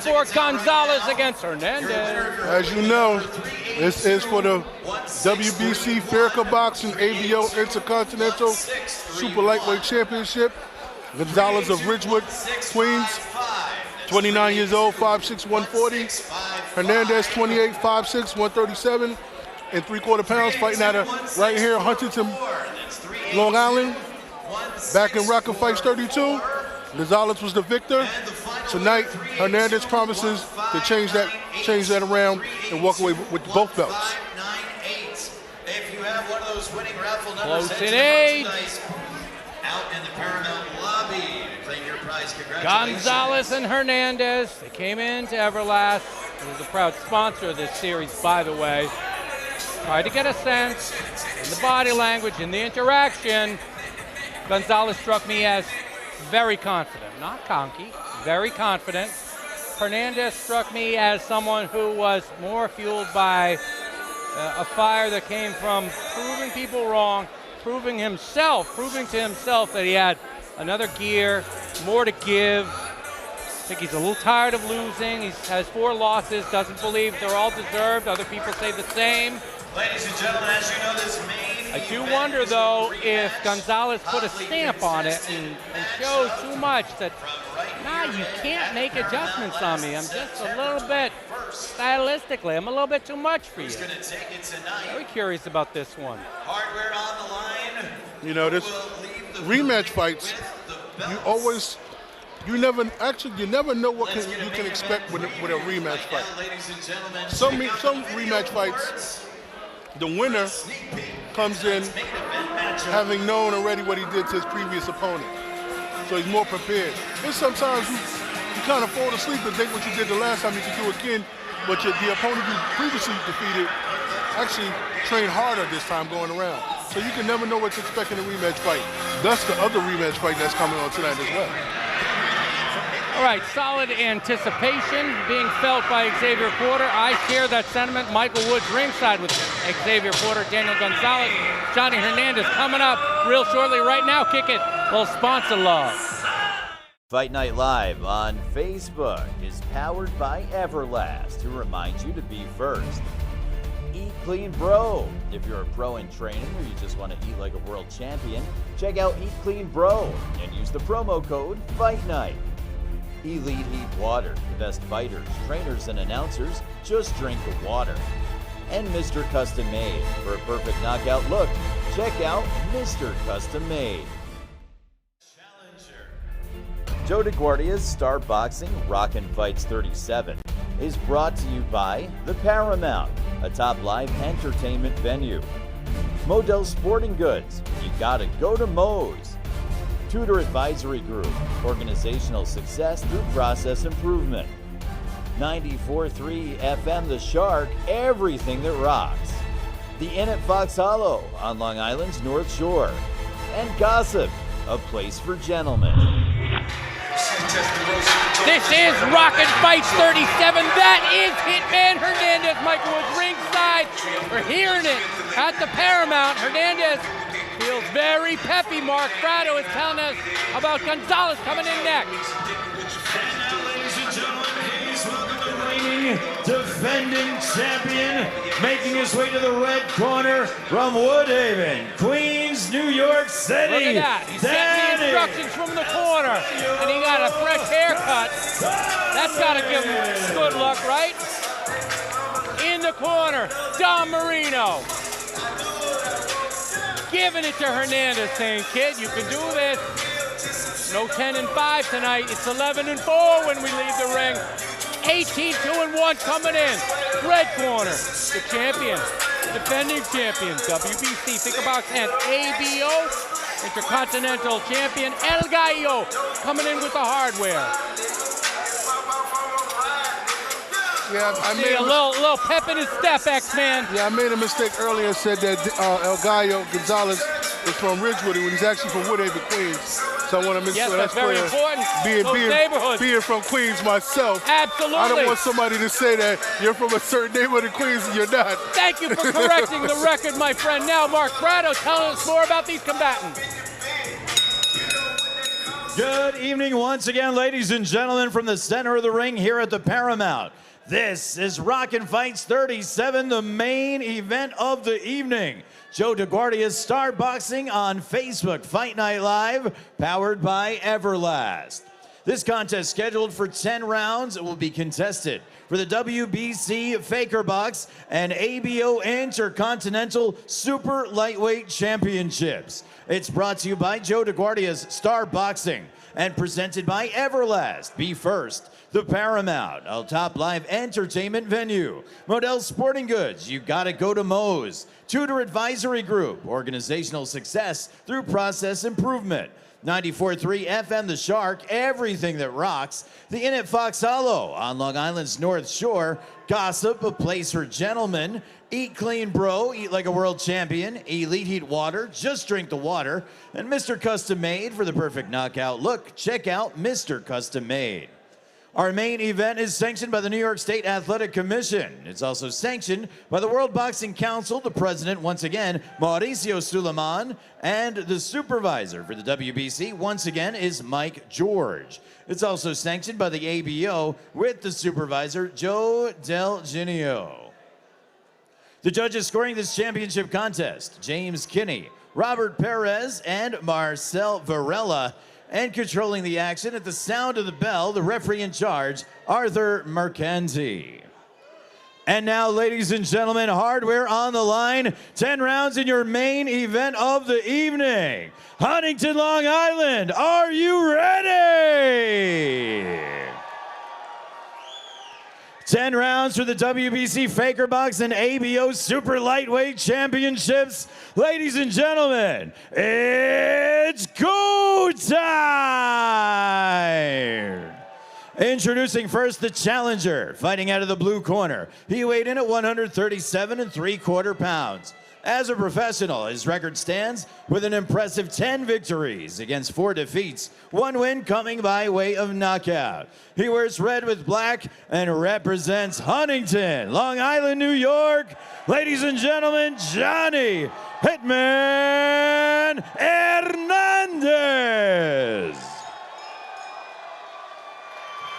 for Gonzalez against Hernandez. As you know, this is for the WBC FECARBOX and ABO Intercontinental Super Lightweight Championship. Gonzalez of Ridgewood, Queens, 29 years old, 5'6", 140. Hernandez, 28, 5'6", 137, and 3/4 pounds, fighting out of right here, Huntington, Long Island. Back in Rockin fights 32. Gonzalez was the victor. Tonight, Hernandez promises to change that around and walk away with both belts. If you have one of those winning raffle numbers, Close in age. out in the Paramount lobby to claim your prize. Congratulations. Gonzalez and Hernandez, they came into EVERLAST. It was a proud sponsor of this series, by the way. Tried to get a sense in the body language, in the interaction. Gonzalez struck me as very confident, not conky, very confident. Hernandez struck me as someone who was more fueled by a fire that came from proving people wrong, proving to himself that he had another gear, more to give. I think he's a little tired of losing. He has 4 losses, doesn't believe they're all deserved. Other people say the same. Ladies and gentlemen, as you know, this main I do wonder, though, if Gonzalez put a stamp on it and showed too much that, nah, you can't make adjustments on me. I'm just a little bit, stylistically, I'm a little bit too much for you. Who's gonna take it tonight? Very curious about this one. Hardware on the line. You know, this rematch fights, you never know what you can expect with a rematch fight. Ladies and gentlemen, Some rematch fights, the winner comes in having known already what he did to his previous opponent. So he's more prepared. And sometimes you kind of fall asleep and think what you did the last time you can do again, but the opponent you previously defeated actually trained harder this time going around. So you can never know what to expect in a rematch fight. Thus the other rematch fight that's coming on tonight as well. All right, solid anticipation being felt by Xavier Porter. I share that sentiment. Michael Woods ringside with Xavier Porter, Daniel Gonzalez, Johnny Hernandez coming up real shortly. Right now, kick it, little sponsor love. Fight Night Live on Facebook is powered by EVERLAST, who reminds you to be first. Eat Clean Bro. If you're a pro in training or you just want to eat like a world champion, check out Eat Clean Bro and use the promo code Fight Night. Elite Heat Water, the best fighters, trainers, and announcers just drink the water. And Mr. Custom Made. For a perfect knockout look, check out Mr. Custom Made. Joe DeGuardia's Star Boxing Rockin Fights 37 is brought to you by the Paramount, a top live entertainment venue. Model Sporting Goods, you gotta go to Moe's. Tutor Advisory Group, organizational success through process improvement. 94.3 FM The Shark, everything that rocks. The Inn at Fox Hollow on Long Island's North Shore. And Gossip, a place for gentlemen. This is Rockin Fights 37. That is Hitman Hernandez. Michael Woods ringside. We're hearing it at the Paramount. Hernandez feels very peppy. Mark Prado is telling us about Gonzalez coming in next. And now, ladies and gentlemen, please welcome the reigning defending champion, making his way to the red corner from Woodhaven, Queens, New York City. Look at that. He's getting the instructions from the corner, and he got a fresh haircut. That's got to give him good luck, right? In the corner, Don Marino. Giving it to Hernandez, saying, kid, you can do this. No 10-5 tonight. It's 11-4 when we leave the ring. 18-2-1 coming in. Red corner, the champion, defending champion, WBC, FECARBOX, and ABO, Intercontinental champion, El Gallo, coming in with the hardware. Yeah, I made a little pep in his step, X-Man. Yeah, I made a mistake earlier and said that El Gallo Gonzalez is from Ridgewood when he's actually from Woodhaven, Queens. So I want to make sure that's very clear. Important. Being from Queens myself, absolutely. I don't want somebody to say that you're from a certain neighborhood in Queens and you're not. Thank you for correcting the record, my friend. Now, Mark Prado telling us more about these combatants. Good evening once again, ladies and gentlemen, from the center of the ring here at the Paramount. This is Rockin' Fights 37, the main event of the evening. Joe DeGuardia's Star Boxing on Facebook, Fight Night Live, powered by EVERLAST. This contest scheduled for 10 rounds. It will be contested for the WBC FECARBOX and ABO Intercontinental Super Lightweight Championships. It's brought to you by Joe DeGuardia's Star Boxing and presented by EVERLAST. Be first, the Paramount, a top live entertainment venue. Model Sporting Goods, you gotta go to Moe's. Tutor Advisory Group, organizational success through process improvement. 94.3 FM The Shark, everything that rocks. The Inn at Fox Hollow on Long Island's North Shore. Gossip, a place for gentlemen. Eat Clean Bro, eat like a world champion. Elite Heat Water, just drink the water. And Mr. Custom Made for the perfect knockout look. Check out Mr. Custom Made. Our main event is sanctioned by the New York State Athletic Commission. It's also sanctioned by the World Boxing Council, the president, once again, Mauricio Suleiman, and the supervisor for the WBC, once again, is Mike George. It's also sanctioned by the ABO with the supervisor, Joe Del Genio. The judges scoring this championship contest, James Kinney, Robert Perez, and Marcel Varela. And controlling the action at the sound of the bell, the referee in charge, Arthur Mercanti. And now, ladies and gentlemen, hardware on the line. 10 rounds in your main event of the evening. Huntington, Long Island, are you ready? 10 rounds for the WBC FECARBOX and ABO Super Lightweight Championships. Ladies and gentlemen, it's go time! Introducing first the challenger, fighting out of the blue corner. He weighed in at 137 3/4 pounds. As a professional, his record stands with an impressive 10 victories against 4 defeats, 1 win coming by way of knockout. He wears red with black and represents Huntington, Long Island, New York. Ladies and gentlemen, Johnny Hitman Hernandez.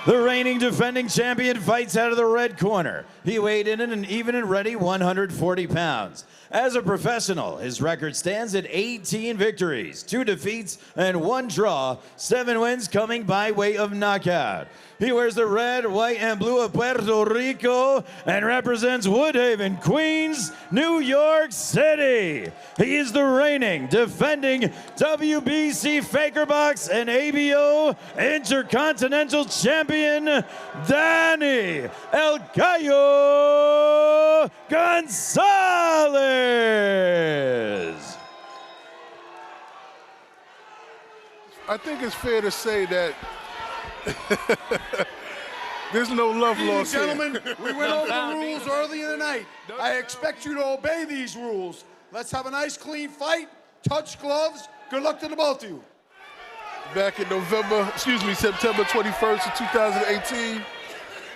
The reigning defending champion fights out of the red corner. He weighed in at an even and ready 140 pounds. As a professional, his record stands at 18 victories, 2 defeats, and 1 draw, 7 wins coming by way of knockout. He wears the red, white, and blue of Puerto Rico and represents Woodhaven, Queens, New York City. He is the reigning, defending WBC FECARBOX and ABO Intercontinental Champion, Danny El Gallo Gonzalez. I think it's fair to say that there's no love lost here. Gentlemen, we went over the rules early in the night. I expect you to obey these rules. Let's have a nice, clean fight. Touch gloves. Good luck to the both of you. Back in September 21st of 2018,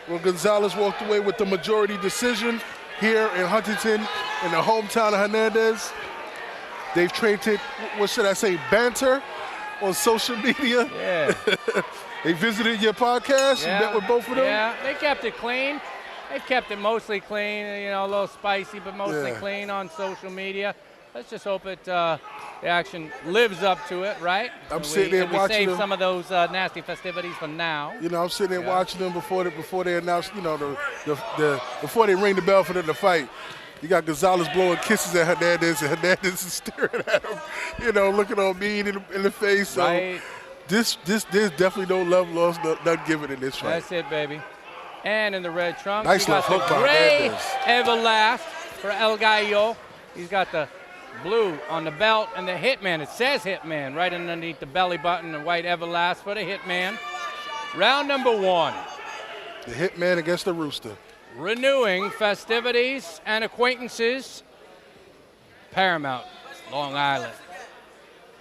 when Gonzalez walked away with the majority decision here in Huntington, in the hometown of Hernandez. They've traded, what should I say, banter on social media. Yeah. They visited your podcast, Yeah. you met with both of them? Yeah, they kept it clean. They've kept it mostly clean, you know, a little spicy, but mostly Yeah. clean on social media. Let's just hope it the action lives up to it, right? I'm sitting there watching save them. some of those nasty festivities for now. You know, I'm sitting there watching them before they announced, you know, before they ring the bell for them to fight. You got Gonzalez blowing kisses at Hernandez, and Hernandez is staring at him, you know, looking all mean in the face. So Right. there's definitely no love lost, none given in this fight. That's it, baby. And in the red trunks, Nice you got left the hook by gray Hernandez. EVERLAST for El Gallo. He's got the blue on the belt and the Hitman. It says Hitman right underneath the belly button, the white EVERLAST for the Hitman. Round number 1. The Hitman against the Rooster. Renewing festivities and acquaintances. Paramount, Long Island.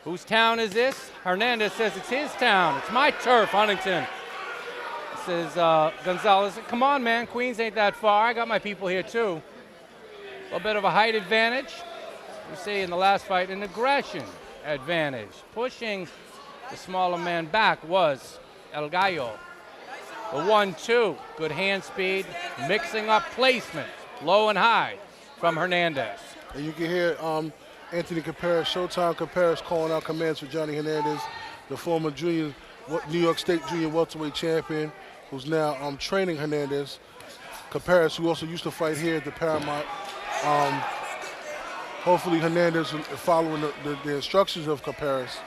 Whose town is this? Hernandez says it's his town. It's my turf, Huntington. Says Gonzalez, come on, man. Queens ain't that far. I got my people here, too. A little bit of a height advantage. You see in the last fight, an aggression advantage. Pushing the smaller man back was El Gallo. The 1-2, good hand speed, mixing up placement, low and high from Hernandez. And you can hear Anthony Caparas, Showtime Caparas calling out commands for Johnny Hernandez, the former New York State junior welterweight champion, who's now training Hernandez. Caparas, who also used to fight here at the Paramount. Hopefully Hernandez is following the instructions of Caparas,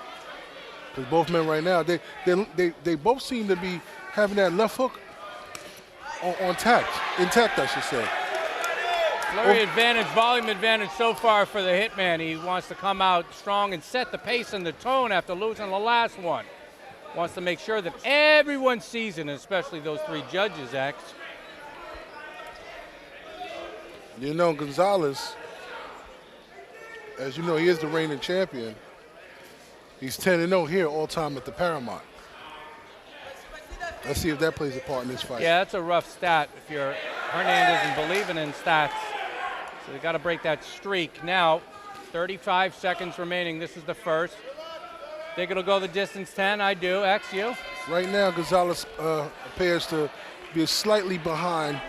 because both men right now, they both seem to be having that left hook intact, I should say. Flurry advantage, volume advantage so far for the Hitman. He wants to come out strong and set the pace and the tone after losing the last one. Wants to make sure that everyone sees it, especially those three judges, X. You know, Gonzalez, as you know, he is the reigning champion. He's 10-0 here all time at the Paramount. Let's see if that plays a part in this fight. Yeah, that's a rough stat if you're Hernandez and believing in stats. So they got to break that streak. Now, 35 seconds remaining. This is the first. Think it'll go the distance 10? I do. X, you? Right now, Gonzalez appears to be slightly behind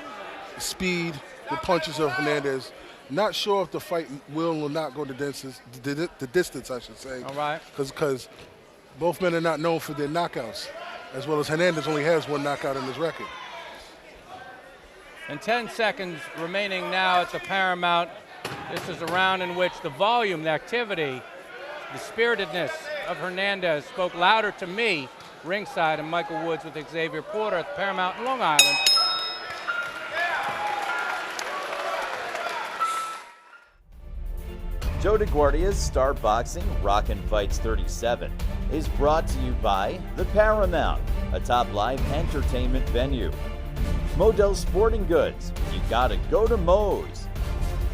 the speed, the punches of Hernandez. Not sure if the fight will or not go the distance, I should say. All right. Because both men are not known for their knockouts, as well as Hernandez only has one knockout in his record. And 10 seconds remaining now at the Paramount. This is a round in which the volume, the activity, the spiritedness of Hernandez spoke louder to me ringside, and Michael Woods with Xavier Porter at the Paramount in Long Island. Joe DeGuardia's Star Boxing Rockin' Fights 37 is brought to you by the Paramount, a top live entertainment venue. Modell Sporting Goods, you gotta go to Moe's.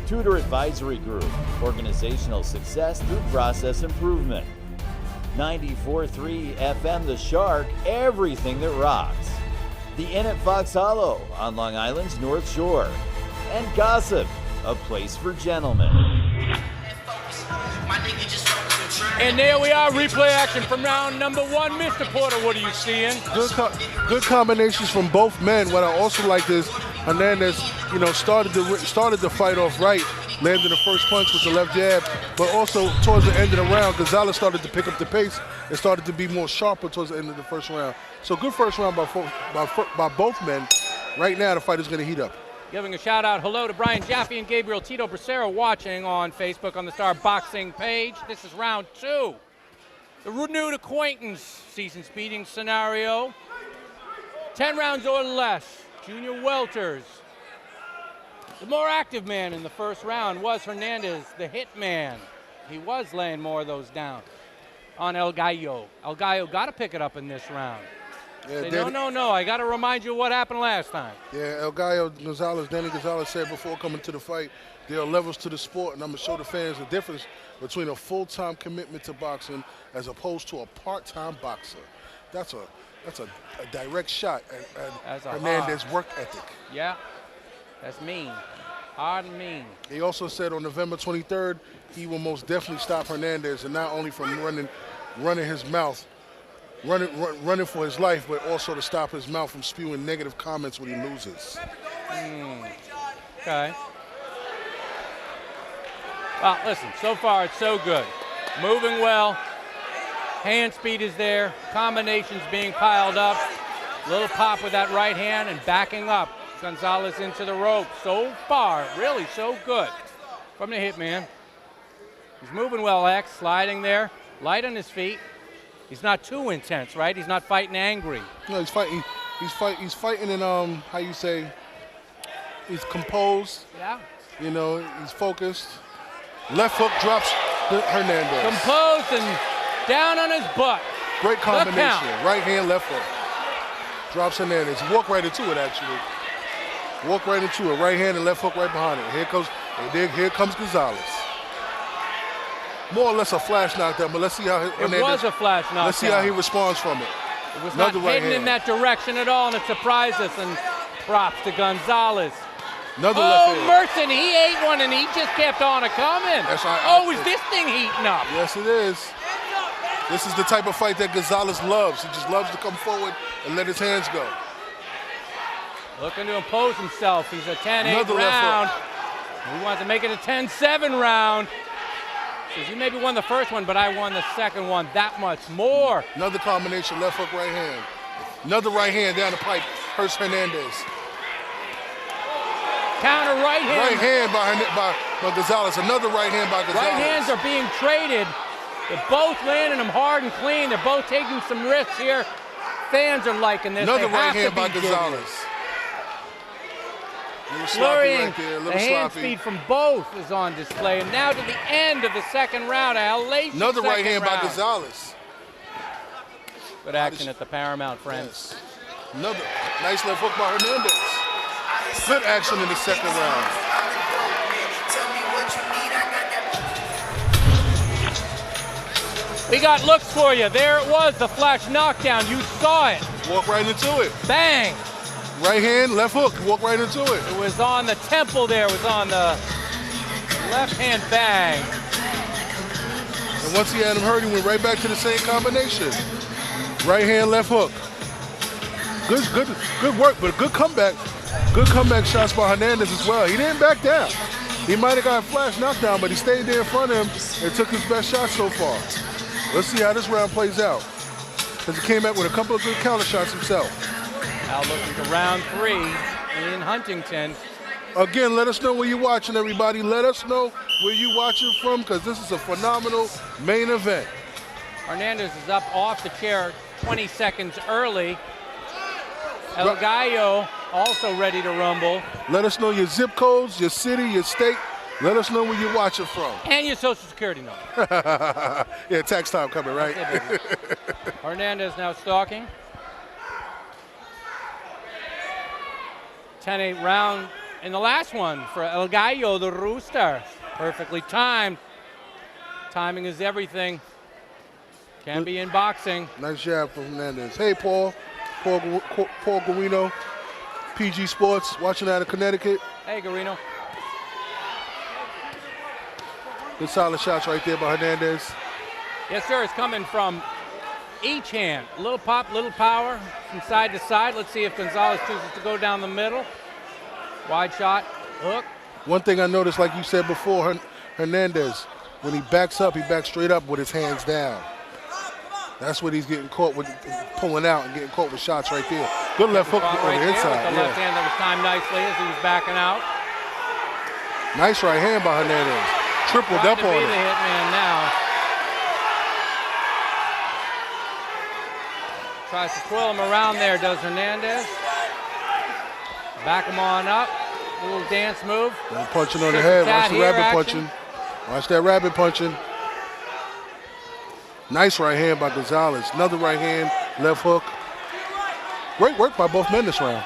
Tudor Advisory Group, organizational success through process improvement. 94.3 FM The Shark, everything that rocks. The Inn at Fox Hollow on Long Island's North Shore. And Gossip, a place for gentlemen. And there we are, replay action from round number one. Mr. Porter, what are you seeing? Good combinations from both men. What I also like is Hernandez, started the fight off right, landed the first punch with the left jab, but also towards the end of the round, Gonzalez started to pick up the pace and started to be more sharper towards the end of the first round. So good first round by both men. Right now, the fight is going to heat up. Giving a shout out hello to Brian Jaffe and Gabriel Tito Bracero watching on Facebook on the Star Boxing page. This is round two. The renewed acquaintance season speeding scenario. 10 rounds or less. Junior welters. The more active man in the first round was Hernandez, the Hitman. He was laying more of those down on El Gallo. El Gallo got to pick it up in this round. Yeah, Say, no, I got to remind you what happened last time. Yeah, El Gallo Danny Gonzalez said before coming to the fight, there are levels to the sport, and I'm going to show the fans the difference between a full-time commitment to boxing as opposed to a part-time boxer. That's a direct shot at Hernandez's work ethic. Yeah, that's mean. Hard and mean. He also said on November 23rd, he will most definitely stop Hernandez, and not only from running his mouth, running for his life, but also to stop his mouth from spewing negative comments when he loses. Okay. Well, listen, so far it's so good. Moving well. Hand speed is there. Combinations being piled up. Little pop with that right hand and backing up. Gonzalez into the rope. So far, really so good from the Hitman. He's moving well, X. Sliding there. Light on his feet. He's not too intense, right? He's not fighting angry. No, he's fighting. He's fighting in how you say? He's composed. Yeah. He's focused. Left hook drops Hernandez. Composed and down on his butt. Great combination. Right hand, left hook. Drops Hernandez. Walk right into it, actually. Walk right into it. Right hand and left hook right behind it. Here comes Gonzalez. More or less a flash knockdown, but let's see how Hernandez. It was a flash knockdown. Let's see how he responds from it. It was not heading in that direction at all, and it surprised us. And props to Gonzalez. Another left hand. Merson, he ate one, and he just kept on a coming. That's right. Is this thing heating up? Yes, it is. This is the type of fight that Gonzalez loves. He just loves to come forward and let his hands go. Looking to impose himself. He's a 10-8 Another left round. He wants to make it a 10-7 round. Says, you maybe won the first one, but I won the second one that much more. Another combination, left hook, right hand. Another right hand down the pipe, hurts Hernandez. Counter right hand. Right hand by Gonzalez. Another right hand by Gonzalez. Right hands are being traded. They're both landing them hard and clean. They're both taking some risks here. Fans are liking this. Another they right have hand to by be Gonzalez. Flurrying. Right there, The hand sloppy. speed from both is on display. And now to the end of the second round. Another right hand by Gonzalez. Good action at the Paramount, friends. Yes. Another nice left hook by Hernandez. Good action in the second round. We got looks for you. There it was, the flash knockdown. You saw it. Walk right into it. Bang. Right hand, left hook. Walk right into it. It was on the temple there. It was on the left hand bang. And once he had him hurt, he went right back to the same combination. Right hand, left hook. Good work, but a good comeback. Good comeback shots by Hernandez as well. He didn't back down. He might have got a flash knockdown, but he stayed there in front of him and took his best shot so far. Let's see how this round plays out. Because he came back with a couple of good counter shots himself. Now looking to round 3 in Huntington. Again, let us know where you're watching, everybody. Let us know where you're watching from, because this is a phenomenal main event. Hernandez is up off the chair 20 seconds early. El Gallo also ready to rumble. Let us know your zip codes, your city, your state. Let us know where you're watching from. And your social security number. Yeah, tax time coming, right? Hernandez now stalking. 10-8 round in the last one for El Gallo, the Rooster. Perfectly timed. Timing is everything. Can be in boxing. Nice jab from Hernandez. Hey, Paul Guarino, PG Sports, watching out of Connecticut. Hey, Guarino. Good solid shots right there by Hernandez. Yes, sir. It's coming from each hand. A little pop, little power from side to side. Let's see if Gonzalez chooses to go down the middle. Wide shot, hook. One thing I noticed, like you said before, Hernandez, when he backs up, he backs straight up with his hands down. That's what he's getting caught with, pulling out and getting caught with shots right there. Good left hook on Right the there inside. with the left hand that was timed nicely as he was backing out. Nice right hand by Hernandez. Tripled Trying up to on be him. the Hitman now. Tries to twirl him around there, does Hernandez. Back him on up. Little dance move. Punching on the head. Watch the Here rabbit action. punching. Watch that rabbit punching. Nice right hand by Gonzalez. Another right hand, left hook. Great work by both men this round.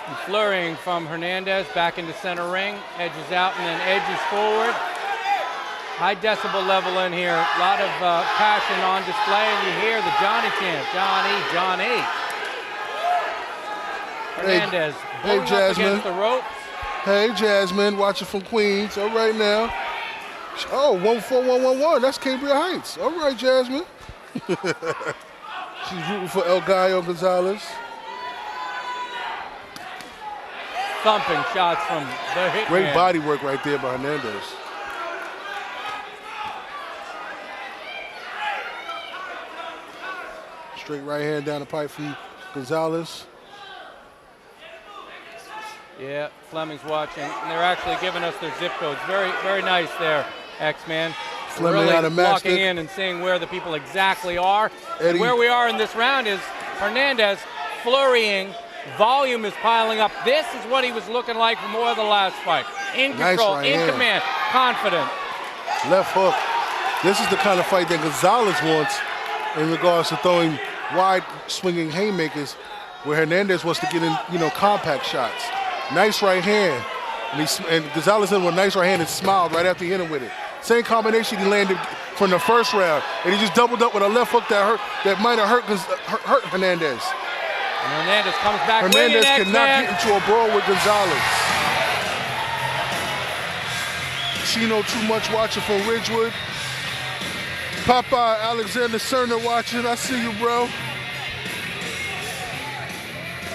And flurrying from Hernandez back into center ring. Edges out and then edges forward. High decibel level in here. A lot of passion on display, and you hear the Johnny chant. Johnny, Johnny. Hernandez hey, pulling up Jasmine. against the ropes. Hey, Jasmine, watching from Queens. All right now. Oh, 14111. That's Cambria Heights. All right, Jasmine. She's rooting for El Gallo Gonzalez. Thumping shots from the Hitman. Great body work right there by Hernandez. Straight right hand down the pipe from Gonzalez. Yeah, Fleming's watching. And they're actually giving us their zip codes. Very, very nice there, X-Man. Fleming Really out of matchstick. walking in and seeing where the people exactly are. Eddie. And where we are in this round is Hernandez flurrying. Volume is piling up. This is what he was looking like for more of the last fight. In control, right in hand. command, confident. Left hook. This is the kind of fight that Gonzalez wants in regards to throwing wide swinging haymakers, where Hernandez wants to get in, compact shots. Nice right hand. And Gonzalez hit with a nice right hand and smiled right after he hit him with it. Same combination he landed from the first round. And he just doubled up with a left hook that might have hurt Hernandez. And Hernandez comes back. Hernandez winning, cannot X-Man. get into a brawl with Gonzalez. Chino too much watching from Ridgewood. Popeye Alexander Cerner watching. I see you, bro.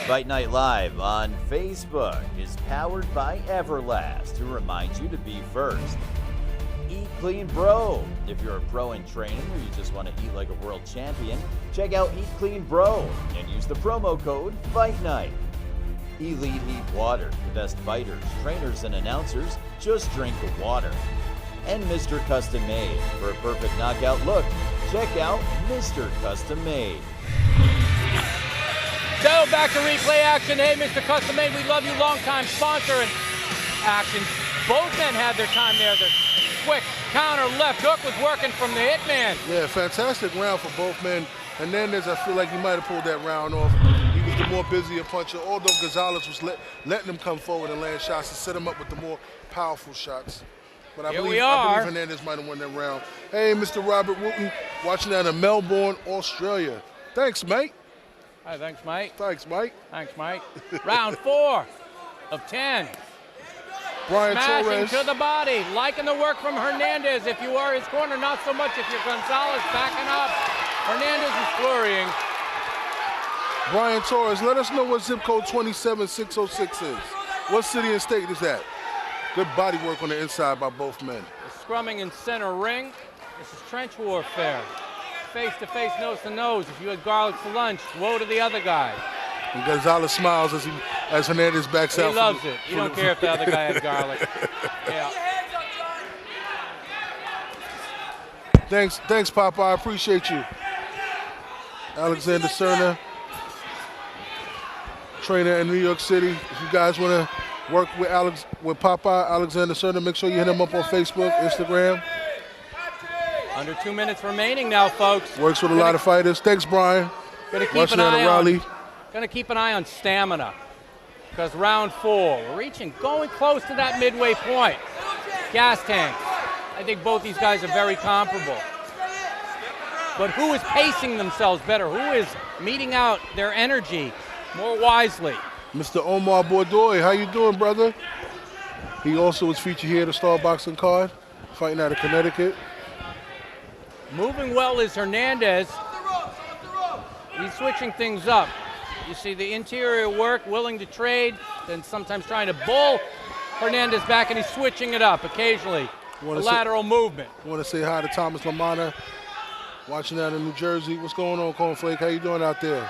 Fight Night Live on Facebook is powered by EVERLAST, who reminds you to be first. Eat Clean Bro. If you're a pro in training or you just want to eat like a world champion, check out Eat Clean Bro and use the promo code Fight Night. Elite Heat Water. The best fighters, trainers, and announcers just drink the water. And Mr. Custom Made. For a perfect knockout look, check out Mr. Custom Made. So back to replay action. Hey, Mr. Custom Made, we love you, longtime sponsor and action. Both men had their time there. The quick counter left hook was working from the Hitman. Yeah, fantastic round for both men. Hernandez, I feel like he might have pulled that round off. He was the more busier puncher, although Gonzalez was letting him come forward and land shots to set him up with the more powerful shots. But I believe Hernandez might have won that round. Hey, Mr. Robert Wooten, watching out of Melbourne, Australia. Thanks, mate. Hi, thanks, Mike. Thanks, Mike. Thanks, Mike. Round 4 of 10. Brian Smashing Torres. to the body. Liking the work from Hernandez. If you are his corner, not so much if you're Gonzalez backing up. Hernandez is flurrying. Brian Torres, let us know what zip code 27606 is. What city and state is that? Good body work on the inside by both men. Scrumming in center ring. This is trench warfare. Face to face, nose to nose. If you had garlic for lunch, woe to the other guy. And Gonzalez smiles as Hernandez backs out. He loves it. You don't care if the other guy had garlic. Yeah. Thanks, Papa. I appreciate you. Alexander Cerner, trainer in New York City. If you guys want to work with Papa Alexander Cerner, make sure you hit him up on Facebook, Instagram. Under 2 minutes remaining now, folks. Works with a lot of fighters. Thanks, Brian. Gonna keep an eye on stamina. Because round 4, we're going close to that midway point. Gas tanks. I think both these guys are very comparable. But who is pacing themselves better? Who is meeting out their energy more wisely? Mr. Omar Bordoy, how you doing, brother? He also was featured here at the Star Boxing card, fighting out of Connecticut. Moving well is Hernandez. He's switching things up. You see the interior work, willing to trade, then sometimes trying to bull Hernandez back, and he's switching it up occasionally. Lateral movement. I want to say hi to Thomas Lamana, watching out in New Jersey. What's going on, Cornflake? How you doing out there?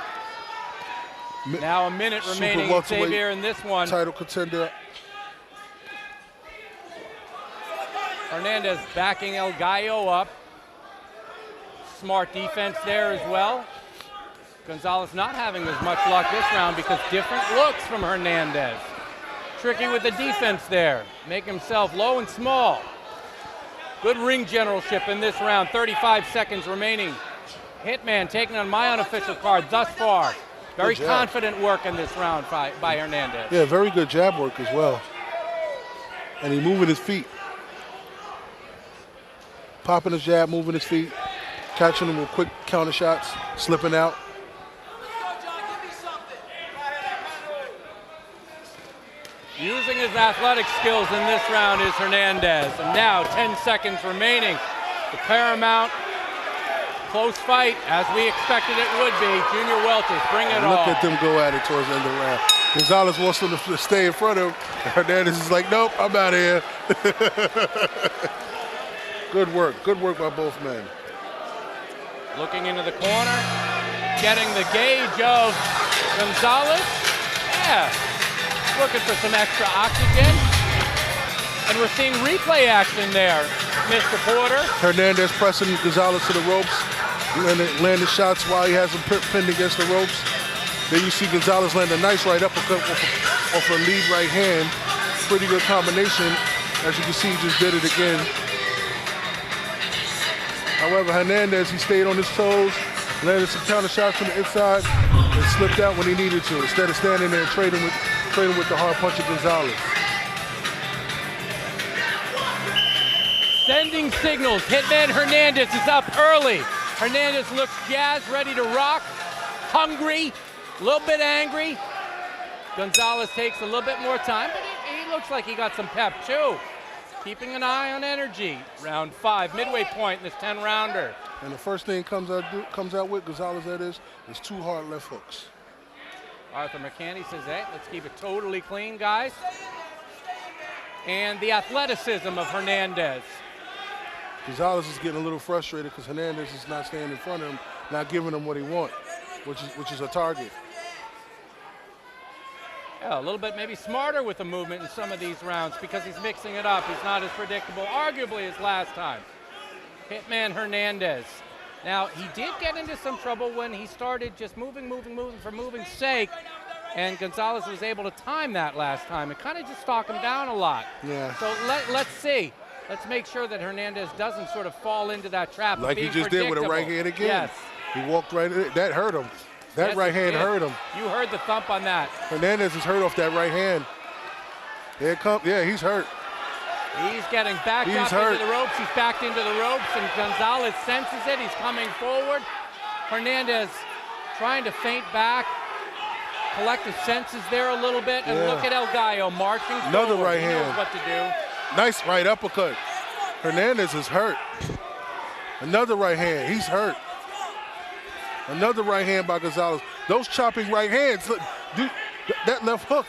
Now a minute remaining in Xavier in this one. Title contender. Hernandez backing El Gallo up. Smart defense there as well. Gonzalez not having as much luck this round because different looks from Hernandez. Tricky with the defense there. Make himself low and small. Good ring generalship in this round. 35 seconds remaining. Hitman taking on my unofficial card thus far. Very confident work in this round by Hernandez. Yeah, very good jab work as well. And he's moving his feet. Popping his jab, moving his feet. Catching him with quick counter shots, slipping out. Using his athletic skills in this round is Hernandez. And now 10 seconds remaining. The Paramount close fight, as we expected it would be. Junior welters, bring it on. Look at them go at it towards the end of the round. Gonzalez wants them to stay in front of him. Hernandez is like, nope, I'm out of here. Good work by both men. Looking into the corner, getting the gauge of Gonzalez. Yeah, looking for some extra oxygen. And we're seeing replay action there, Mr. Porter. Hernandez pressing Gonzalez to the ropes, landing shots while he has him pinned against the ropes. Then you see Gonzalez land a nice right uppercut off a lead right hand. Pretty good combination. As you can see, he just did it again. However, Hernandez, he stayed on his toes, landed some counter shots from the inside, and slipped out when he needed to, instead of standing there and trading with the hard puncher Gonzalez. Sending signals. Hitman Hernandez is up early. Hernandez looks jazzed, ready to rock, hungry, a little bit angry. Gonzalez takes a little bit more time, but he looks like he got some pep too. Keeping an eye on energy. Round 5, midway point in this 10-rounder. And the first thing comes out with Gonzalez, that is 2 hard left hooks. Arthur McCanny says, hey, let's keep it totally clean, guys. And the athleticism of Hernandez. Gonzalez is getting a little frustrated because Hernandez is not staying in front of him, not giving him what he wants, which is a target. Yeah, a little bit maybe smarter with the movement in some of these rounds because he's mixing it up. He's not as predictable, arguably, as last time. Hitman Hernandez. Now, he did get into some trouble when he started just moving for moving's sake, and Gonzalez was able to time that last time. It kind of just stalked him down a lot. Yeah. So let's see. Let's make sure that Hernandez doesn't sort of fall into that trap of like being he just did with a right hand again. Yes. He walked right in. That hurt him. That Yes, right hand it did. hurt him. You heard the thump on that. Hernandez is hurt off that right hand. Here it comes. Yeah, he's hurt. He's getting backed He's up hurt. into the ropes. He's backed into the ropes, and Gonzalez senses it. He's coming forward. Hernandez trying to feint back, collect his senses there a little bit, and Yeah. look at El Gallo marching Another forward. right He knows hand. what to do. Nice right uppercut. Hernandez is hurt. Another right hand. He's hurt. Another right hand by Gonzalez. Those chopping right hands. Look, dude, that left hook.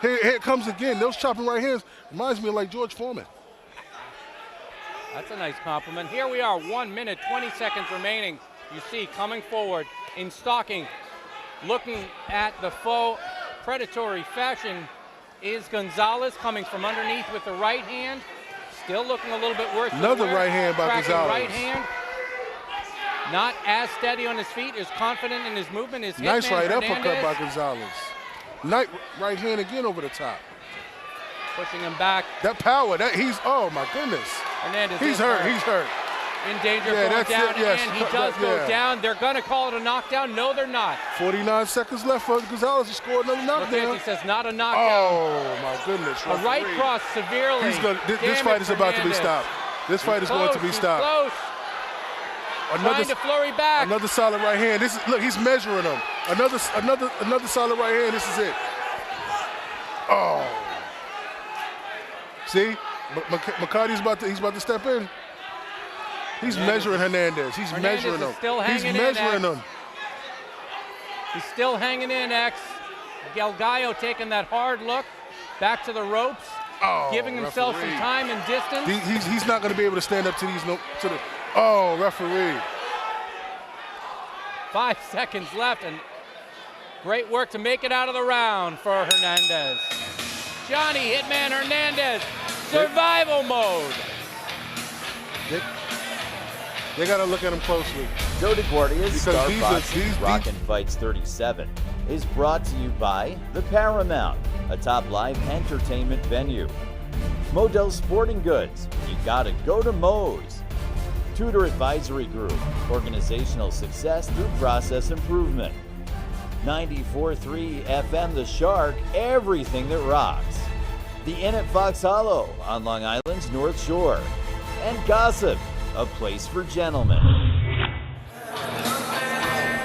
Here it comes again. Those chopping right hands reminds me of like George Foreman. That's a nice compliment. Here we are, 1 minute, 20 seconds remaining. You see, coming forward in stalking, looking at the faux predatory fashion is Gonzalez, coming from underneath with the right hand. Still looking a little bit worse. Another right hand by Cracking Gonzalez. right hand. Not as steady on his feet, as confident in his movement as Nice Hitman right Hernandez. uppercut by Gonzalez. Nice right hand again over the top. Pushing him back. That power, oh my goodness. Hernandez He's is hurt, he's hurt. in danger Yeah, of going that's down, it, yes. and he does go Yeah. down. They're going to call it a knockdown. No, they're not. 49 seconds left for Gonzalez to score another knockdown. McKenzie says not a knockdown. Oh my goodness. A right referee. cross severely. This fight is about to be stopped. This fight is going to be He's stopped. close. Trying to flurry back. Another solid right hand. Look, he's measuring him. Another solid right hand. This is it. Oh. See? McCarty's about to step in. He's measuring Hernandez. He's Hernandez measuring is him. still He's hanging in, measuring X. him. He's still hanging in, X. El Gallo taking that hard look back to the ropes, Oh, giving himself referee. some time and distance. He's not going to be able to stand up to these. Oh, referee. 5 seconds left, and great work to make it out of the round for Hernandez. Johnny Hitman Hernandez, survival mode. They got to look at him closely. DEGUARDIA'S Because these are- StarBoxing these- Rockin' Fights 37 is brought to you by the Paramount, a top live entertainment venue. Modell Sporting Goods, you gotta go to Moe's. Tudor Advisory Group, organizational success through process improvement. 94.3 FM The Shark, everything that rocks. The Inn at Fox Hollow on Long Island's North Shore. And Gossip, a place for gentlemen.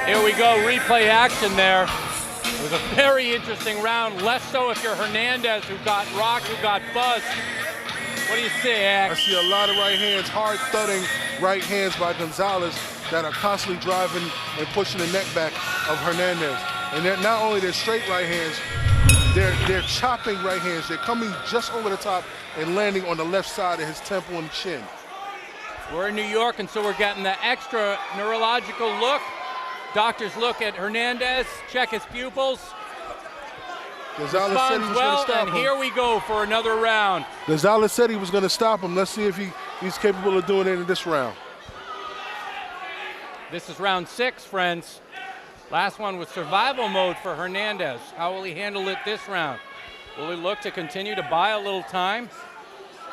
Here we go, replay action there. It was a very interesting round, less so if you're Hernandez, who got rocked, who got buzzed. What do you see, I X? see a lot of right hands, hard thudding right hands by Gonzalez that are constantly driving and pushing the neck back of Hernandez. And they're not only their straight right hands, they're chopping right hands. They're coming just over the top and landing on the left side of his temple and chin. We're in New York, and so we're getting the extra neurological look. Doctors look at Hernandez, check his pupils. Gonzalez said he Responds was going to well, stop and him. here we go for another round. Gonzalez said he was going to stop him. Let's see if he's capable of doing it in this round. This is round 6, friends. Last one was survival mode for Hernandez. How will he handle it this round? Will he look to continue to buy a little time,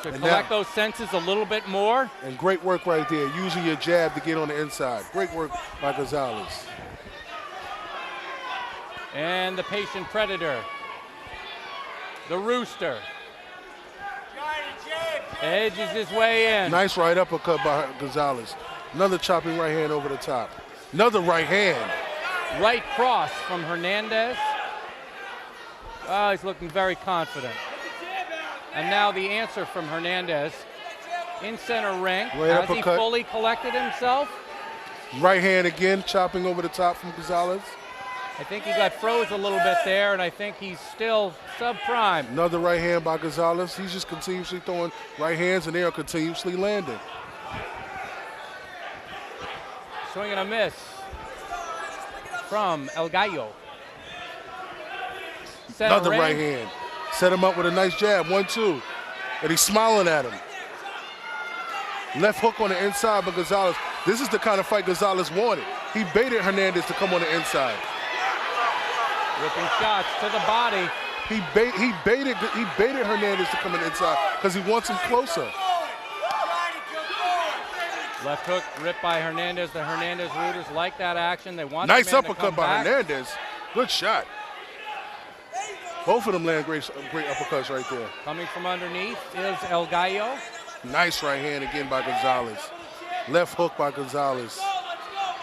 to And collect now- those senses a little bit more? And great work right there, using your jab to get on the inside. Great work by Gonzalez. And the patient predator, the rooster, edges his way in. Nice right uppercut by Gonzalez. Another chopping right hand over the top. Another right hand. Right cross from Hernandez. Oh, he's looking very confident. And now the answer from Hernandez in center ring. Right Has he uppercut. fully collected himself? Right hand again, chopping over the top from Gonzalez. I think he got froze a little bit there, and I think he's still subprime. Another right hand by Gonzalez. He's just continuously throwing right hands, and they are continuously landing. Swing and a miss from El Gallo. Another right hand. Set him up with a nice jab, 1-2. And he's smiling at him. Left hook on the inside by Gonzalez. This is the kind of fight Gonzalez wanted. He baited Hernandez to come on the inside. Whipping shots to the body. He baited Hernandez to come on the inside because he wants him closer. Left hook ripped by Hernandez. The Hernandez rooters like that action. They want nice the man to uppercut come by back. Hernandez. Good shot. Both of them land great uppercuts right there. Coming from underneath is El Gallo. Nice right hand again by Gonzalez. Left hook by Gonzalez.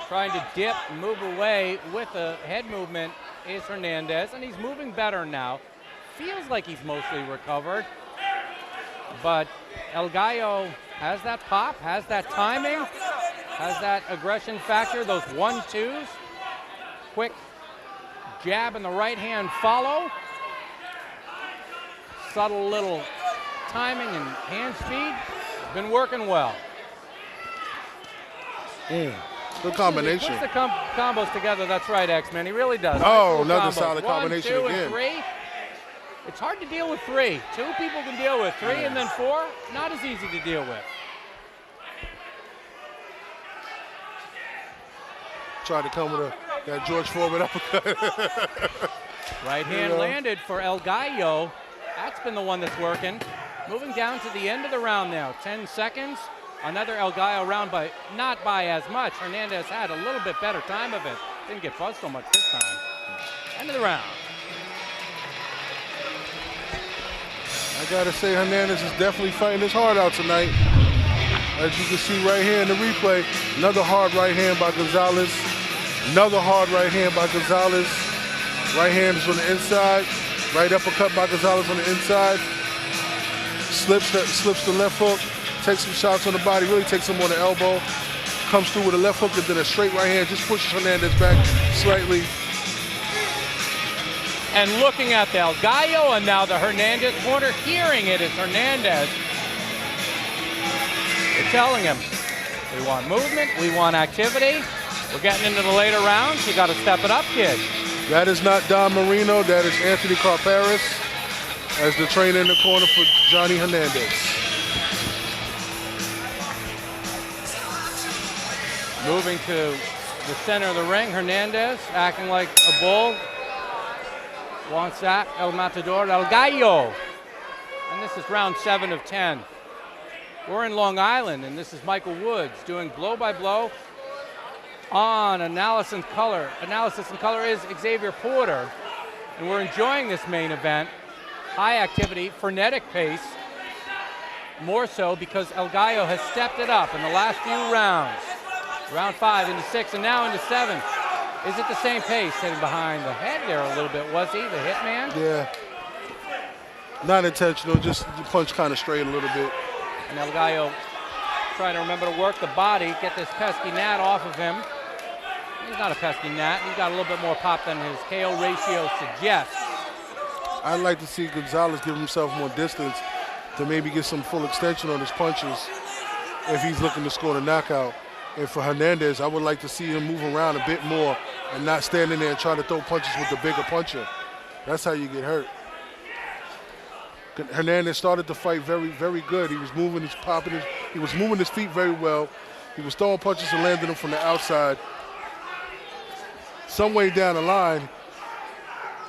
Trying to dip, move away with a head movement is Hernandez, and he's moving better now. Feels like he's mostly recovered, but El Gallo has that pop, has that timing, has that aggression factor, those 1-2s. Quick jab in the right hand follow. Subtle little timing and hand speed. Been working well. Good combination. He puts the combos together, that's right, X-Men. He really does. Oh, nice another combos. solid combination 1, 2, again. and 3. It's hard to deal with 3. 2 people can deal with 3, and then 4, not as easy to deal with. Tried to come with that George Foreman uppercut. Right hand landed for El Gallo. That's been the one that's working. Moving down to the end of the round now. 10 seconds. Another El Gallo round, but not by as much. Hernandez had a little bit better time of it. Didn't get buzzed so much this time. End of the round. I gotta say, Hernandez is definitely fighting his heart out tonight. As you can see right here in the replay, another hard right hand by Gonzalez. Another hard right hand by Gonzalez. Right hand is on the inside. Right uppercut by Gonzalez on the inside. Slips the left hook. Takes some shots on the body. Really takes him on the elbow. Comes through with a left hook and then a straight right hand. Just pushes Hernandez back slightly. And looking at the El Gallo and now the Hernandez corner, hearing it is Hernandez. They're telling him, we want movement, we want activity. We're getting into the later rounds. You got to step it up, kid. That is not Don Marino. That is Anthony Carparis as the trainer in the corner for Johnny Hernandez. Moving to the center of the ring, Hernandez acting like a bull. Wants that, El Matador, El Gallo. And this is round 7 of 10. We're in Long Island, and this is Michael Woods doing blow-by-blow on Analysis in Color. Analysis in Color is Xavier Porter, and we're enjoying this main event. High activity, frenetic pace, more so because El Gallo has stepped it up in the last few rounds. Round 5 into 6, and now into 7. Is it the same pace? Sitting behind the head there a little bit, was he, the Hitman? Yeah. Not intentional, just the punch kind of straight a little bit. And El Gallo trying to remember to work the body, get this pesky gnat off of him. He's not a pesky gnat. He's got a little bit more pop than his KO ratio suggests. I'd like to see Gonzalez give himself more distance to maybe get some full extension on his punches if he's looking to score the knockout. And for Hernandez, I would like to see him move around a bit more and not standing there and trying to throw punches with the bigger puncher. That's how you get hurt. Hernandez started the fight very, very good. He was moving he was moving his feet very well. He was throwing punches and landing them from the outside. Some way down the line,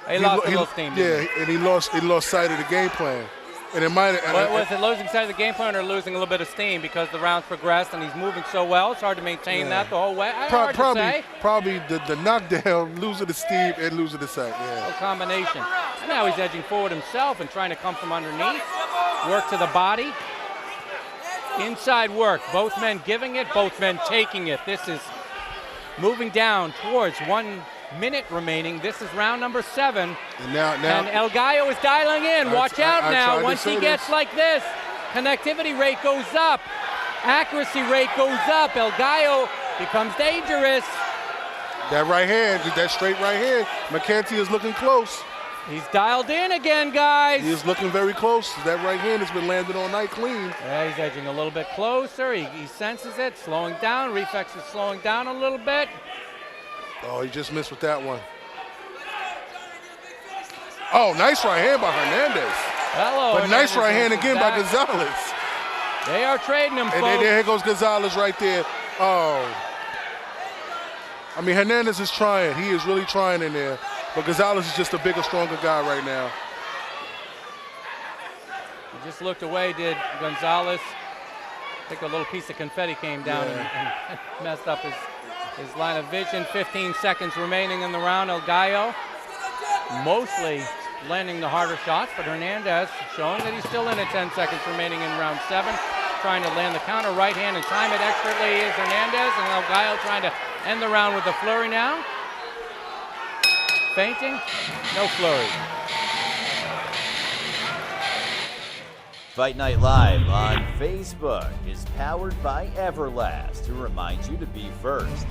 He lost a little steam. Yeah, and he lost sight of the game plan. And it might have. Was it losing sight of the game plan or losing a little bit of steam because the rounds progressed and he's moving so well? It's hard to maintain that the whole way. Hard to say. Probably the knockdown, losing the steam and losing the sight. Yeah. A combination. And now he's edging forward himself and trying to come from underneath. Work to the body. Inside work. Both men giving it, both men taking it. This is moving down towards 1 minute remaining. This is round number 7. And now and El Gallo is dialing in. Watch out now. Once he gets like this, connectivity rate goes up. Accuracy rate goes up. El Gallo becomes dangerous. That right hand, that straight right hand. McKenty is looking close. He's dialed in again, guys. He is looking very close. That right hand has been landed all night clean. Yeah, he's edging a little bit closer. He senses it, slowing down. Reflex is slowing down a little bit. Oh, he just missed with that one. Oh, nice right hand by Hernandez. Hello. But nice Hernandez right hand again by back. Gonzalez. They are trading him, And folks. then here goes Gonzalez right there. Oh. I mean, Hernandez is trying. He is really trying in there. But Gonzalez is just a bigger, stronger guy right now. He just looked away, did Gonzalez. I think a little piece of confetti came down and messed up his line of vision. 15 seconds remaining in the round. El Gallo mostly landing the harder shots, but Hernandez showing that he's still in it. 10 seconds remaining in round 7. Trying to land the counter right hand and time it expertly is Hernandez, and El Gallo trying to end the round with a flurry now. Feinting, no flurry. Fight Night Live on Facebook is powered by EVERLAST, who reminds you to be first.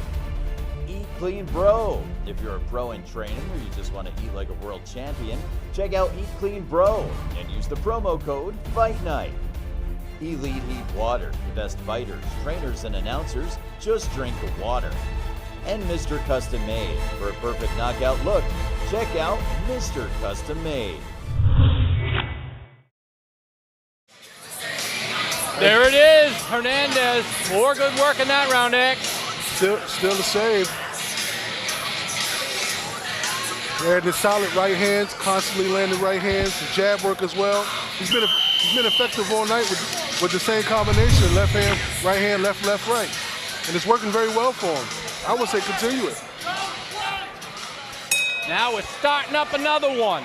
Eat Clean Bro. If you're a pro in training or you just want to eat like a world champion, check out Eat Clean Bro and use the promo code Fight Night. Elite Heat Water. The best fighters, trainers, and announcers just drink the water. And Mr. Custom Made. For a perfect knockout look, check out Mr. Custom Made. There it is, Hernandez. More good work in that round, X. Still the same. Yeah, the solid right hands, constantly landing right hands, the jab work as well. He's been effective all night with the same combination, left hand, left, right. And it's working very well for him. I would say continue it. Now we're starting up another one.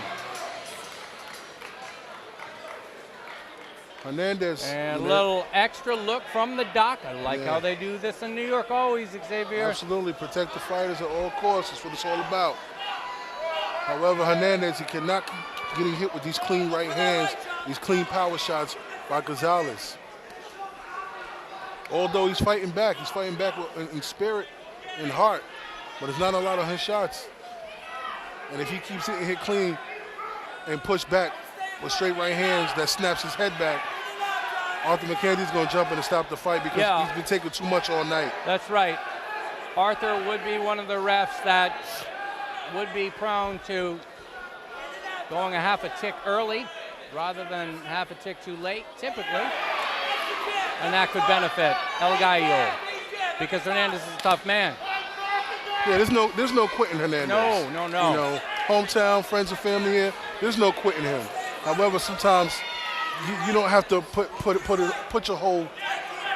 Hernandez. And a little extra look from the doc. I like how they do this in New York always, Xavier. Absolutely, protect the fighters at all costs. That's what it's all about. However, Hernandez, he cannot keep getting hit with these clean right hands, these clean power shots by Gonzalez. Although he's fighting back in spirit and heart, but it's not a lot of his shots. And if he keeps hitting hit clean and push back with straight right hands that snaps his head back, Arthur McKenty's going to jump in and stop the fight because he's been taking too much all night. That's right. Arthur would be one of the refs that would be prone to going a half a tick early rather than half a tick too late, typically. And that could benefit El Gallo because Hernandez is a tough man. Yeah, there's no quitting Hernandez. No. You know, hometown, friends and family here, there's no quitting him. However, sometimes you don't have to put your whole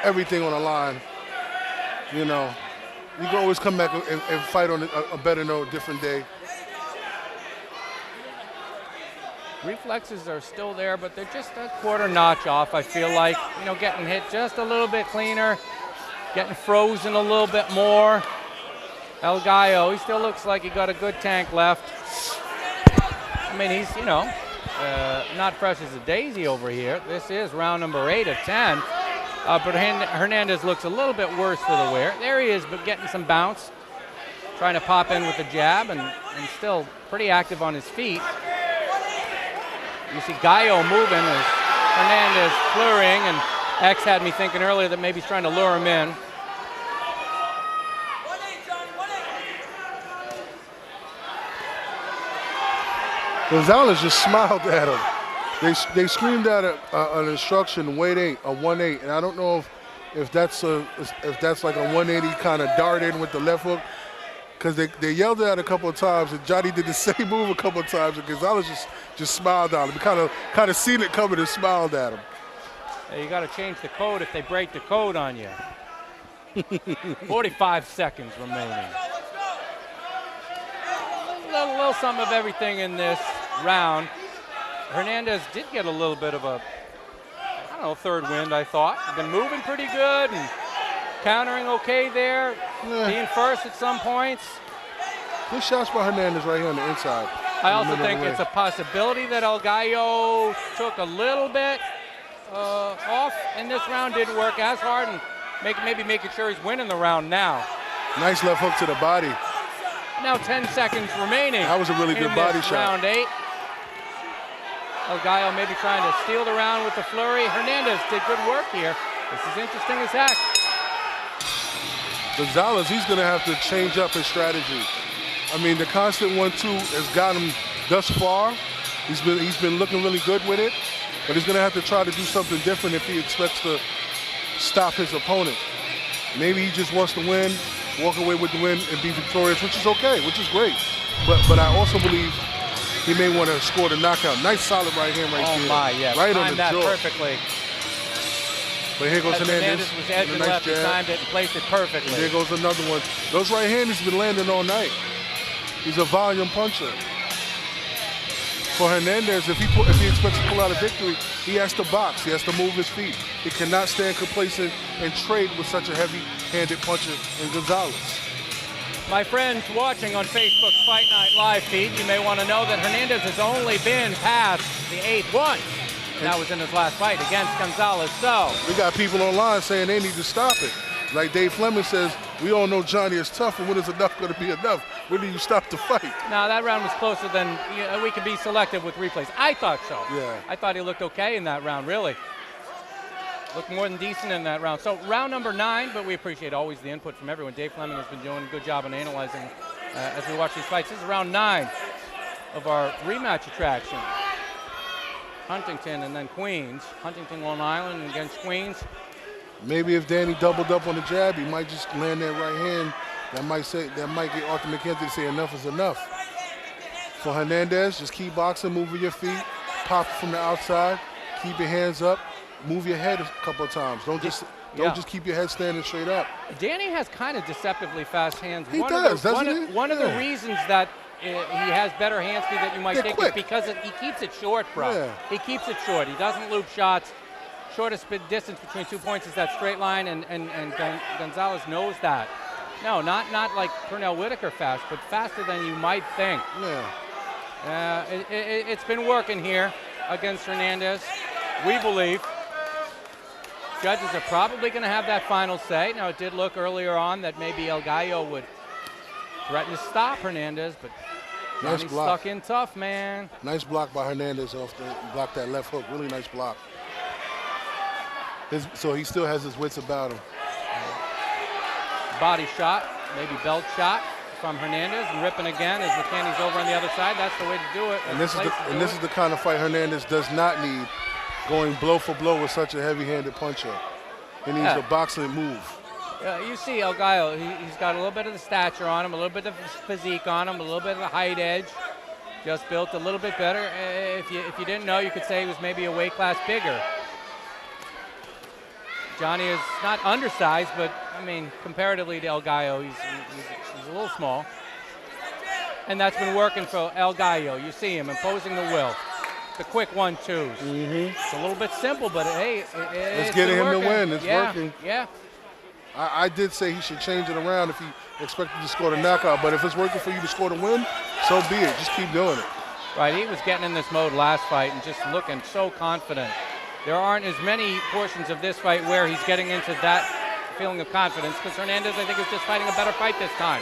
everything on the line. You know, you can always come back and fight on a better note, a different day. Reflexes are still there, but they're just a quarter notch off, I feel like. You know, getting hit just a little bit cleaner, getting frozen a little bit more. El Gallo, he still looks like he got a good tank left. I mean, he's, you know, not fresh as a daisy over here. This is round number 8 of 10. But Hernandez looks a little bit worse for the wear. There he is, but getting some bounce. Trying to pop in with the jab and still pretty active on his feet. You see Gallo moving as Hernandez flurrying, and X had me thinking earlier that maybe he's trying to lure him in. Gonzalez just smiled at him. They screamed out an instruction, weight 8, a 1-8, and I don't know if that's like a 180 kind of dart in with the left hook, because they yelled it out a couple of times, and Johnny did the same move a couple of times, and Gonzalez just smiled at him. He kind of seen it coming and smiled at him. Hey, you got to change the code if they break the code on you. 45 seconds remaining. A little something of everything in this round. Hernandez did get a little bit of a, I don't know, third wind, I thought. Been moving pretty good and countering okay there. Being first at some points. Good shots by Hernandez right here on the inside. I also think it's a possibility that El Gallo took a little bit off in this round. Didn't work as hard and maybe making sure he's winning the round now. Nice left hook to the body. Now 10 seconds remaining. That was a really good body shot. Round 8. El Gallo maybe trying to steal the round with the flurry. Hernandez did good work here. This is interesting as heck. Gonzalez, he's going to have to change up his strategy. I mean, the constant 1-2 has got him thus far. He's been looking really good with it, but he's going to have to try to do something different if he expects to stop his opponent. Maybe he just wants to win, walk away with the win, and be victorious, which is okay, which is great. But I also believe he may want to score the knockout. Nice solid right hand right there. Oh my, yeah. Right Timed on the that jaw. Perfectly. But here goes Hernandez. Hernandez was edge and nice left. He jab. timed it and placed it perfectly. And there goes another one. Those right hands he's been landing all night. He's a volume puncher. For Hernandez, if he expects to pull out a victory, he has to box. He has to move his feet. He cannot stand complacent and trade with such a heavy-handed puncher in Gonzalez. My friends watching on Facebook's Fight Night Live feed, you may want to know that Hernandez has only been past the 8th once. And that was in his last fight against Gonzalez. So we got people online saying they need to stop it. Like Dave Fleming says, we all know Johnny is tough, and when is enough going to be enough? When do you stop the fight? No, that round was closer than we can be selective with replays. I thought so. Yeah. I thought he looked okay in that round, really. Looked more than decent in that round. So round number 9, but we appreciate always the input from everyone. Dave Fleming has been doing a good job in analyzing as we watch these fights. This is round 9 of our rematch attraction. Huntington and then Queens. Huntington, Long Island against Queens. Maybe if Danny doubled up on the jab, he might just land that right hand. That might get Arthur McKenzie to say enough is enough. For Hernandez, just keep boxing, move with your feet, pop from the outside, keep your hands up, move your head a couple of times. Don't just keep your head standing straight up. Danny has kind of deceptively fast hands. He does, doesn't he? One of the reasons that he has better hand speed that you might think is because he keeps it short, bro. Yeah. He keeps it short. He doesn't loop shots. Shortest distance between 2 points is that straight line, and Gonzalez knows that. No, not like Pernell Whitaker fast, but faster than you might think. Yeah. It's been working here against Hernandez, we believe. Judges are probably going to have that final say. Now, it did look earlier on that maybe El Gallo would threaten to stop Hernandez, but nice he's block. stuck in tough, man. Nice block by Hernandez block that left hook. Really nice block. So he still has his wits about him. Body shot, maybe belt shot from Hernandez, and ripping again as McKinney's over on the other side. That's the way to do it. And this is the kind of fight Hernandez does not need, going blow for blow with such a heavy-handed puncher. He needs a boxing move. You see El Gallo, he's got a little bit of the stature on him, a little bit of physique on him, a little bit of the height edge. Just built a little bit better. If you didn't know, you could say he was maybe a weight class bigger. Johnny is not undersized, but I mean, comparatively to El Gallo, he's a little small. And that's been working for El Gallo. You see him imposing the will. The quick 1-2s. It's a little bit simple, but hey, it's getting him working. to win. It's working. Yeah. I did say he should change it around if he expected to score the knockout, but if it's working for you to score the win, so be it. Just keep doing it. Right, he was getting in this mode last fight and just looking so confident. There aren't as many portions of this fight where he's getting into that feeling of confidence, because Hernandez, I think, is just fighting a better fight this time.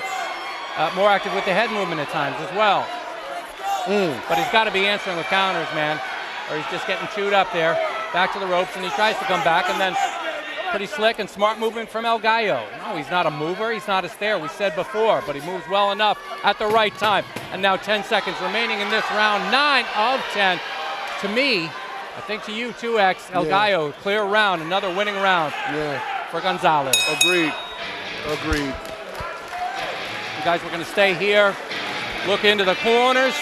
More active with the head movement at times as well. But he's got to be answering with counters, man, or he's just getting chewed up there. Back to the ropes, and he tries to come back, and then pretty slick and smart movement from El Gallo. No, he's not a mover. He's not a stayer. We said before, but he moves well enough at the right time. And now 10 seconds remaining in this round, 9 of 10. To me, I think to you, 2X, El Gallo, clear round, another winning round for Gonzalez. Agreed. You guys, we're going to stay here, look into the corners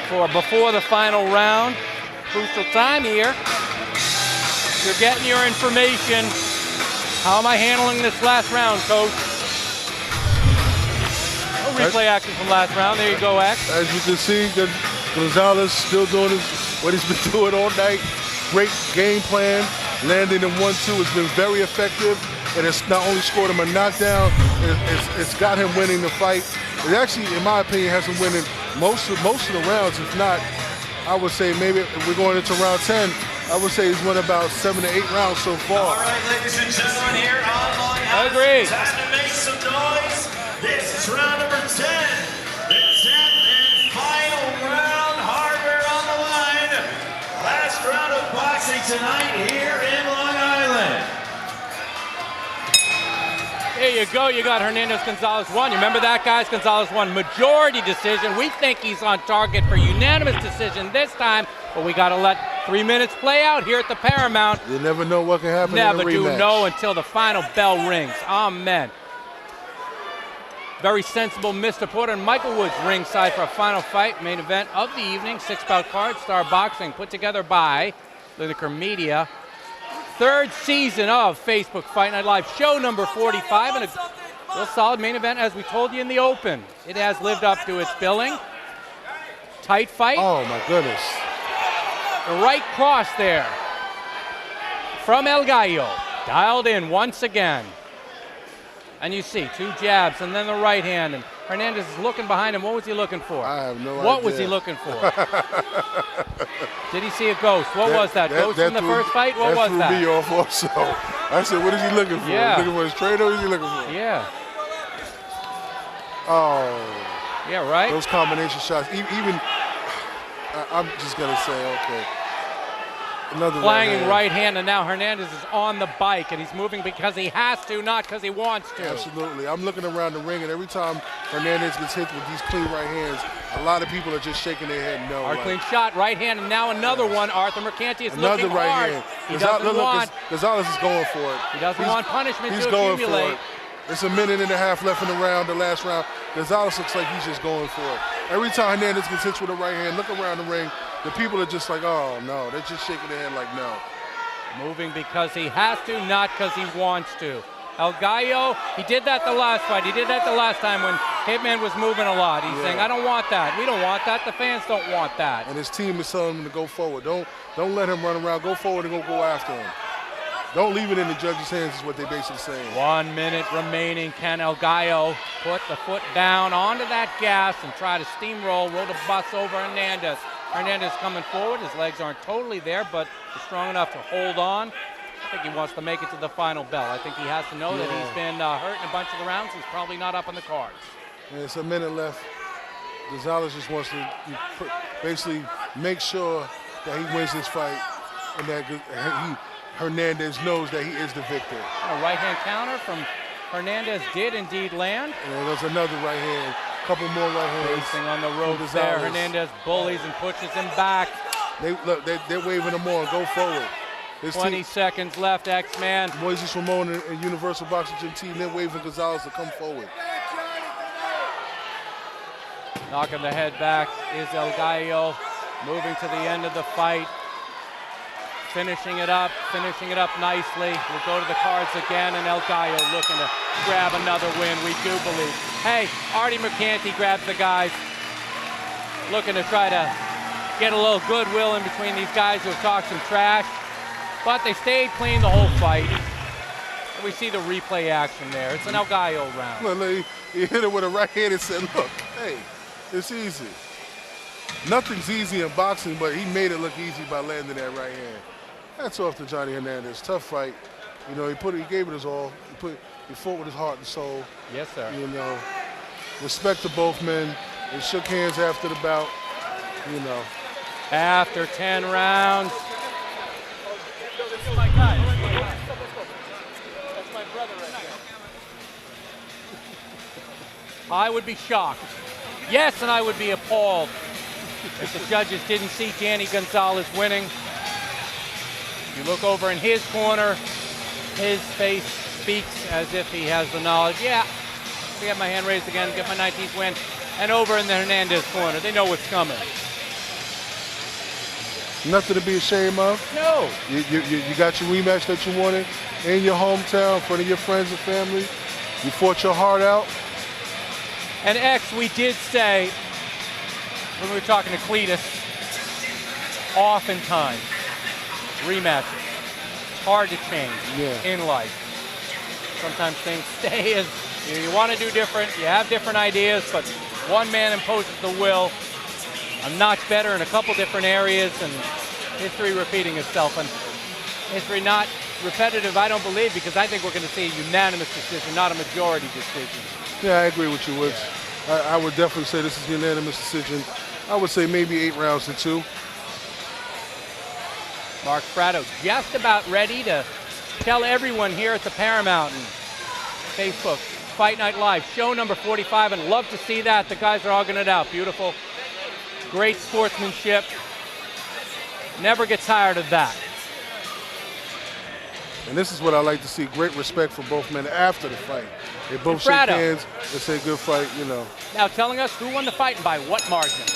for before the final round. Crucial time here. You're getting your information. How am I handling this last round, Coach? A replay action from last round. There you go, X. As you can see, Gonzalez still doing what he's been doing all night. Great game plan. Landing in 1-2 has been very effective. And it's not only scored him a knockdown, it's got him winning the fight. It actually, in my opinion, has him winning most of the rounds. If not, I would say maybe if we're going into round 10, I would say he's won about 7 to 8 rounds so far. All right, ladies and gentlemen, here on Agreed. Time to make some noise. This is round number 10. The 10th and final round. Hardware on the line. Last round of boxing tonight here in Long Island. There you go. You got Hernandez. Gonzalez won. You remember that, guys? Gonzalez won majority decision. We think he's on target for unanimous decision this time, but we got to let 3 minutes play out here at the Paramount. You never know what can happen in a Never do rematch. know until the final bell rings. Amen. Very sensible Mr. Porter and Michael Woods ringside for a final fight. Main event of the evening. 6-bout card. Star Boxing put together by Lineker Media. Third season of Facebook Fight Night Live, show number 45, and a real solid main event, as we told you in the open. It has lived up to its billing. Tight fight. Oh, my goodness. The right cross there from El Gallo. Dialed in once again. And you see 2 jabs and then the right hand. And Hernandez is looking behind him. What was he looking for? I have no idea. What was he looking for? Did he see a ghost? What was that? Ghost in the first fight? What was that? That threw me off also. I said, what is he looking for? Yeah. Looking for his trainer? What is he looking for? Yeah. Oh. Yeah, right? Those combination shots. Even I'm just going to say, okay. Another Clanging right hand, and now Hernandez is on the bike, and he's moving because he has to, not because he wants to. Absolutely. I'm looking around the ring, and every time Hernandez gets hit with these clean right hands, a lot of people are just shaking their head no. Our clean shot, right hand, and now another one. Arthur Mercanti is Another looking right hard. hand. He doesn't want. Gonzalez is going for it. He doesn't want punishment He's to going accumulate. for it. It's a minute and a half left in the round, the last round. Gonzalez looks like he's just going for it. Every time Hernandez gets hit with a right hand, look around the ring, the people are just like, oh, no. They're just shaking their head like, no. Moving because he has to, not because he wants to. El Gallo, he did that the last fight. He did that the last time when Hitman was moving a lot. He's saying, I don't want that. We don't want that. The fans don't want that. And his team is telling him to go forward. Don't let him run around. Go forward and go after him. Don't leave it in the judge's hands is what they basically saying. 1 minute remaining. Can El Gallo put the foot down onto that gas and try to steamroll, roll the bus over Hernandez? Hernandez coming forward. His legs aren't totally there, but he's strong enough to hold on. I think he wants to make it to the final bell. I think he has to know that he's been hurt in a bunch of the rounds. He's probably not up on the cards. And it's a minute left. Gonzalez just wants to basically make sure that he wins this fight and that Hernandez knows that he is the victor. A right hand counter from Hernandez did indeed land. And there's another right hand. Couple more right hands. Racing on the ropes there. Hernandez bullies and pushes him back. They're waving him on. Go forward. 20 seconds left, X-Man. Moises Ramon and Universal Boxing Gym team, they're waving Gonzalez to come forward. Knocking the head back is El Gallo. Moving to the end of the fight. Finishing it up nicely. We'll go to the cards again, and El Gallo looking to grab another win, we do believe. Hey, Artie Mercanti grabs the guys. Looking to try to get a little goodwill in between these guys who have talked some trash. But they stayed clean the whole fight. And we see the replay action there. It's an El Gallo round. Look, he hit it with a right hand and said, look, hey, it's easy. Nothing's easy in boxing, but he made it look easy by landing that right hand. That's off to Johnny Hernandez. Tough fight. You know, he gave it his all. He fought with his heart and soul. Yes, sir. You know, respect to both men. They shook hands after the bout. You know. After 10 rounds. That's my guy. That's my brother right there. I would be shocked. Yes, and I would be appalled if the judges didn't see Danny Gonzalez winning. You look over in his corner, his face speaks as if he has the knowledge. Yeah, I got my hand raised again, get my 19th win. And over in the Hernandez corner, they know what's coming. Nothing to be ashamed of. No. You got your rematch that you wanted in your hometown in front of your friends and family. You fought your heart out. And X, we did say, when we were talking to Cletus, oftentimes, rematches, it's hard to change in life. Sometimes things stay as you want to do different, you have different ideas, but one man imposes the will. A notch better in a couple different areas, and history repeating itself. And history not repetitive, I don't believe, because I think we're going to see a unanimous decision, not a majority decision. Yeah, I agree with you, Woods. I would definitely say this is a unanimous decision. I would say maybe 8 rounds to 2. Mark Fratto just about ready to tell everyone here at the Paramount and Facebook, Fight Night Live, show number 45, and love to see that. The guys are hugging it out. Beautiful. Great sportsmanship. Never get tired of that. And this is what I like to see, great respect for both men after the fight. They both shake hands, they say good fight, you know. Now telling us who won the fight and by what margin.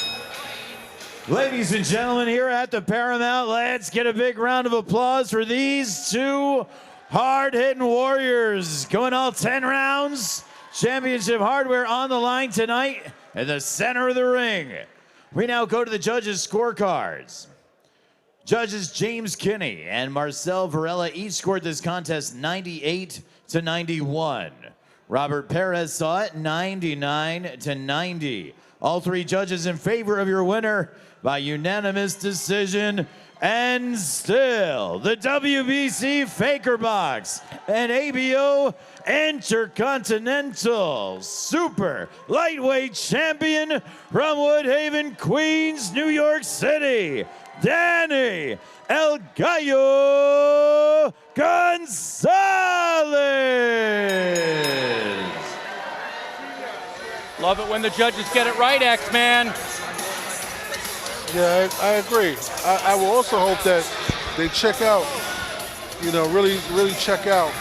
Ladies and gentlemen, here at the Paramount, let's get a big round of applause for these two hard-hitting warriors. Going all 10 rounds. Championship hardware on the line tonight in the center of the ring. We now go to the judges' scorecards. Judges James Kinney and Marcel Varela each scored this contest 98-91. Robert Perez saw it 99-90. All 3 judges in favor of your winner by unanimous decision. And still, the WBC FECARBOX and ABO Intercontinental Super Lightweight Champion from Woodhaven, Queens, New York City, Danny El Gallo Gonzalez. Love it when the judges get it right, X-Man. Yeah, I agree. I will also hope that they check out, you know, really check out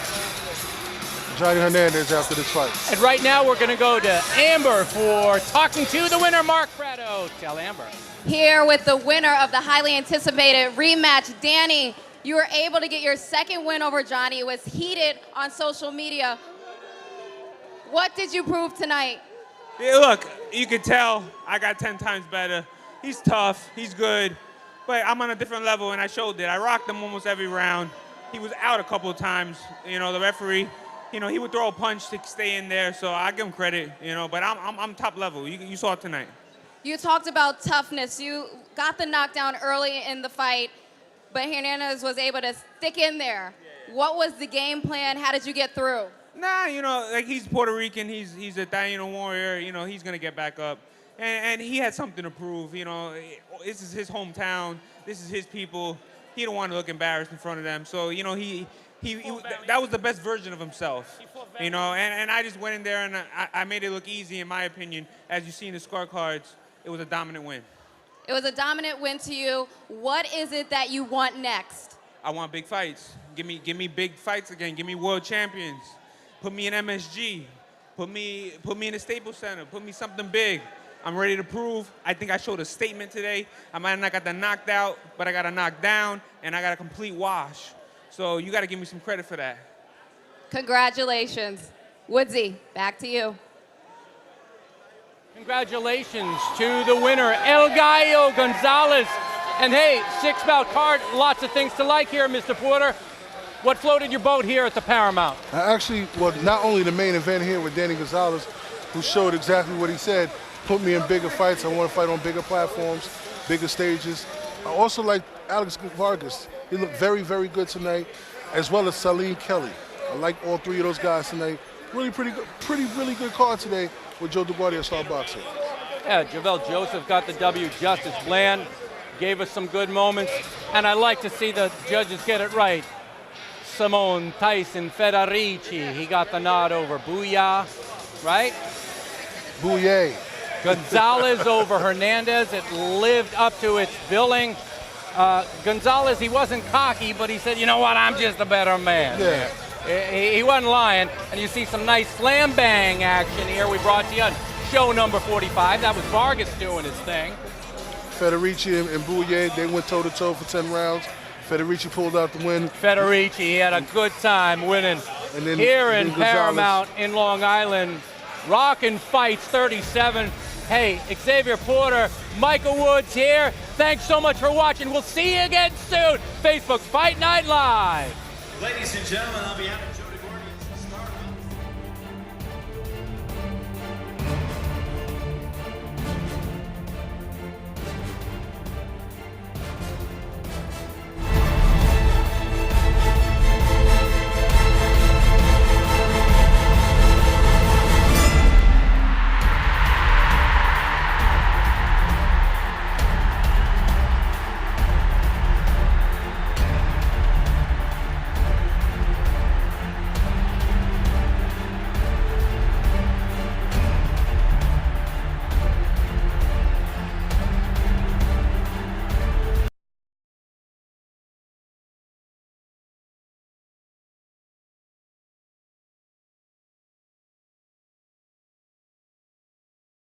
Johnny Hernandez after this fight. And right now we're going to go to Amber for talking to the winner, Mark Fratto. Tell Amber. Here with the winner of the highly anticipated rematch, Danny. You were able to get your second win over Johnny. It was heated on social media. What did you prove tonight? Yeah, look, you can tell I got 10 times better. He's tough, he's good, but I'm on a different level, and I showed it. I rocked him almost every round. He was out a couple of times. You know, the referee, you know, he would throw a punch to stay in there, so I give him credit, you know, but I'm top level. You saw it tonight. You talked about toughness. You got the knockdown early in the fight, but Hernandez was able to stick in there. What was the game plan? How did you get through? Nah, you know, like he's Puerto Rican, he's a Taino warrior, you know, he's gonna get back up. And he had something to prove, you know. This is his hometown, this is his people. He don't want to look embarrassed in front of them. So, you know, that was the best version of himself, you know. And I just went in there and I made it look easy, in my opinion. As you see in the scorecards, it was a dominant win. It was a dominant win to you. What is it that you want next? I want big fights. Give me big fights again. Give me world champions. Put me in MSG. Put me in the Staples Center. Put me something big. I'm ready to prove. I think I showed a statement today. I might have not got the knocked out, but I got a knockdown, and I got a complete wash. So you got to give me some credit for that. Congratulations. Woodsy, back to you. Congratulations to the winner, El Gallo Gonzalez. And hey, 6-bout card, lots of things to like here, Mr. Porter. What floated your boat here at the Paramount? Actually, well, not only the main event here with Danny Gonzalez, who showed exactly what he said, put me in bigger fights. I want to fight on bigger platforms, bigger stages. I also like Alex Vargas. He looked very, very good tonight, as well as Salim Kelly. I like all 3 of those guys tonight. Really really good card today with Joe DeGuardia star boxing. Yeah, Javel Joseph got the W. Justice Bland gave us some good moments, and I like to see the judges get it right. Simone Tyson Federici, he got the nod over Booyah, right? Booyah. Gonzalez over Hernandez, it lived up to its billing. Gonzalez, he wasn't cocky, but he said, you know what, I'm just a better man. Yeah. He wasn't lying, and you see some nice slam bang action here. We brought to you on show number 45. That was Vargas doing his thing. Federici and Bouye, they went toe-to-toe for 10 rounds. Federici pulled out the win. Federici, he had a good time winning. And then, here in Paramount in Long Island, Rockin fights 37. Hey, Xavier Porter, Michael Woods here. Thanks so much for watching. We'll see you again soon. Facebook Fight Night Live. Ladies and gentlemen, on behalf of